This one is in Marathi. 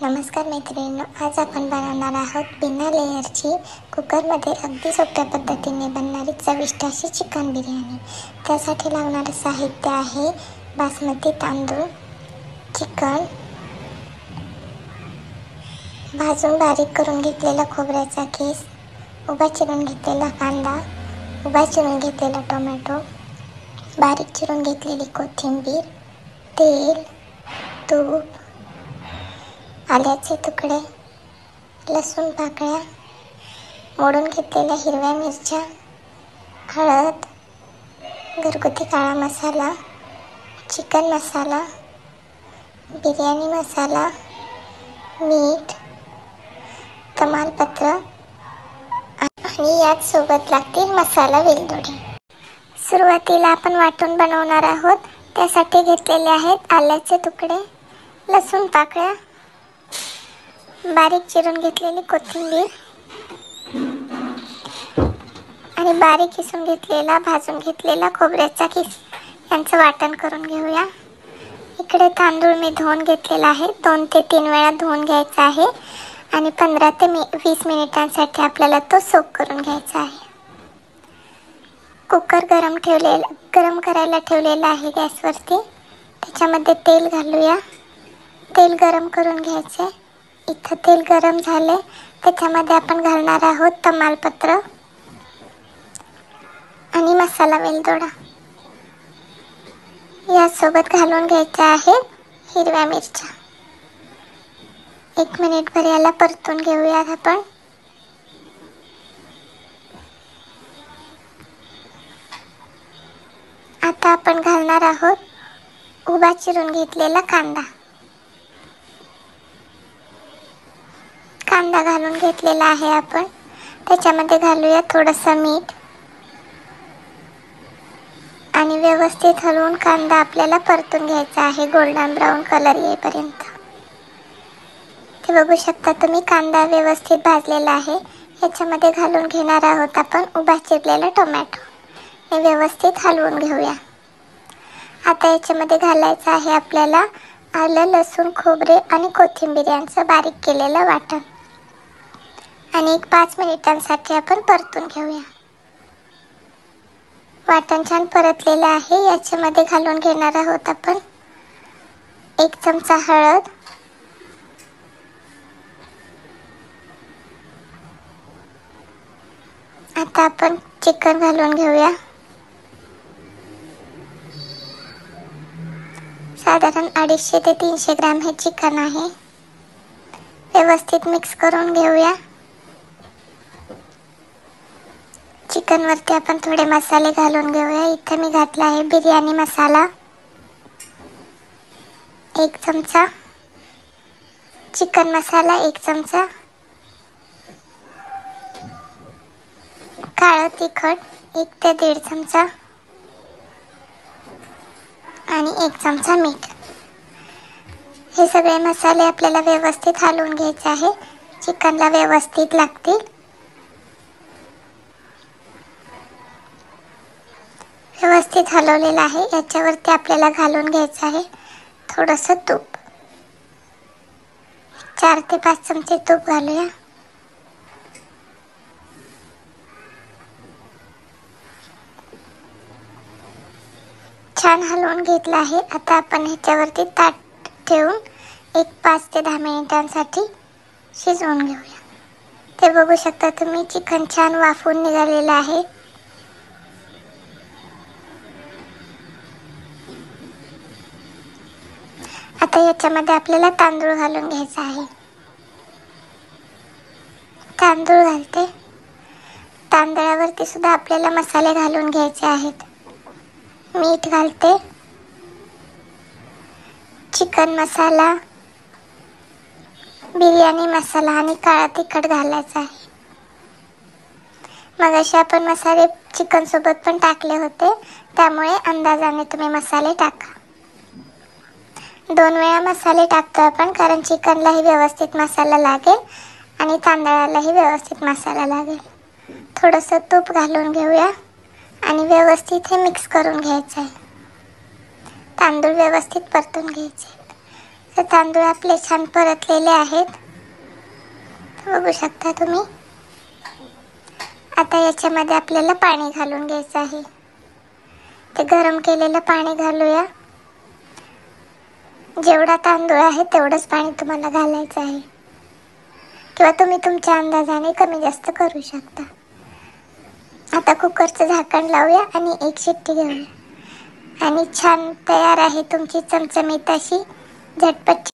नमस्कार मैत्रिणींनो, आज आपण बनवणार आहोत बिना लेयरची कुकरमध्ये अगदी सोप्या पद्धतीने बनणारी चविष्ट अशी चिकन बिर्याणी। त्यासाठी लागणारे साहित्य आहे बासमती तांदूळ, चिकन, भाजून बारीक करून घेतलेला खोबऱ्याचा किस, उभा चिरून घेतलेला कांदा, उभा चिरून घेतलेला टोमॅटो, बारीक चिरून घेतलेली कोथिंबीर, तेल, तूप, आल्याचे तुकडे, लसूण पाकळ्या, मोडून घेतलेल्या हिरव्या मिरच्या, हळद, घरगुती काळा मसाला, चिकन मसाला, बिर्याणी मसाला, मीठ, तमालपत्र आणि याच सोबत लागतील मसाला वेलदोडे। सुरुवातीला आपण वाटून बनवणार आहोत। त्यासाठी घेतलेले आहेत आल्याचे तुकडे, लसूण पाकळ्या, बारीक चिरून घेतलेली कोथिंबीर आणि बारीक किसून घेतलेला भाजून घेतलेला खोबऱ्याचा किस यांचं वाटण करून घेऊया। इकडे तांदूळ मी धुवून घेतलेला आहे, 2 ते 3 वेळा धुवून घ्यायचा आहे आणि 15 ते 20 मिनिटांसाठी आपल्याला तो सोक करून घ्यायचा आहे। कुकर गरम करायला ठेवलेला आहे गॅसवरती। त्याच्यामध्ये तेल घालूया। तेल गरम करून घ्यायचे। इथं तेल गरम झाले, त्याच्यामध्ये आपण घालणार आहोत तमालपत्र आणि मसाला वेलदोडा। यासोबत घालून घ्यायच्या आहेत हिरव्या मिरच्या। 1 मिनिटभर याला परतून घेऊयात आपण। आता आपण घालणार आहोत उभा चिरून घेतलेला कांदा। कांदा घालून घेतलेला आहे आपण। त्याच्यामध्ये घालूया थोडंसं मीठ आणि व्यवस्थित हलवून कांदा आपल्याला परतून घ्यायचा आहे गोल्डन ब्राऊन कलर येईपर्यंत। ते बघू शकता तुम्ही, कांदा व्यवस्थित भाजलेला आहे। याच्यामध्ये घालून घेणार आहोत आपण उभा चिरलेला टोमॅटो। हे व्यवस्थित हलवून घेऊया। आता याच्यामध्ये घालायचं आहे आपल्याला आलं, लसूण, खोबरे आणि कोथिंबीर यांचं बारीक केलेलं वाटण आणि 5 मिनिटांसाठी आपण परतून घेऊया। वाटण छान परतलेलं आहे। याच्यामध्ये घालून घेणार आहोत आपण 1 चमचा हळद, आता आपण चिकन घालून घेऊया। साधारण 250 ते 300 ग्रॅम हे चिकन आहे। व्यवस्थित मिक्स करून घेऊया। चिकन वरती आपण थोडे मसाले घालून घेऊया। इथे मी घातला आहे बिर्याणी मसाला 1 चमचा, चिकन मसाला 1 चमचा, काळं तिखट 1 ते 1.5 चमचा आणि 1 चमचा मीठ। हे सगळे मसाले आपल्याला व्यवस्थित हलवून घ्यायचे आहे, चिकनला व्यवस्थित लागतील। व्यवस्थित हलवलेलं आहे। याच्यावरती आपल्याला घालून घ्यायचं आहे थोडंसं तूप। 4 ते 5 चमचे तूप घालूया। छान हलवून घेतलं आहे। आता आपण ह्याच्यावरती ताट ठेवून 5 ते 10 मिनिटांसाठी शिजवून घेऊया। ते बघू शकता तुम्ही, चिकन छान वाफून निघालेलं आहे। आता याच्यामध्ये आपल्याला तांदूळ घालून घ्यायचा आहे। तांदूळ घालते। तांदळावरती सुद्धा आपल्याला मसाले घालून घ्यायचे आहेत। मीठ घालते, चिकन मसाला, बिर्याणी मसाला आणि काळा तिखट घालायचा आहे। मगाशी आपण मसाले चिकन सोबत पण टाकले होते, त्यामुळे अंदाजाने तुम्ही मसाले टाका। 2 वेळा मसाले टाकतो आपण, कारण चिकनलाही व्यवस्थित मसाला लागेल आणि तांदळालाही व्यवस्थित मसाला लागेल। थोडंसं तूप घालून घेऊया आणि व्यवस्थित हे मिक्स करून घ्यायचं आहे। तांदूळ व्यवस्थित परतून घ्यायचे। तर तांदूळ आपले छान परतलेले आहेत, बघू शकता तुम्ही. आता याच्यामध्ये आपल्याला पाणी घालून घ्यायचं आहे. ते गरम केलेलं पाणी घालूया. जेवढा तांदूळ आहे तेवढंच पाणी तुम्हाला घालायचं आहे, किंवा तुम्ही तुमच्या अंदाजाने कमी जास्त करू शकता. आता कुकरचं झाकण लावूया आणि एक शिट्टी घेऊया. आणि छान तयार आहे तुमची चमचमीत अशी झटपट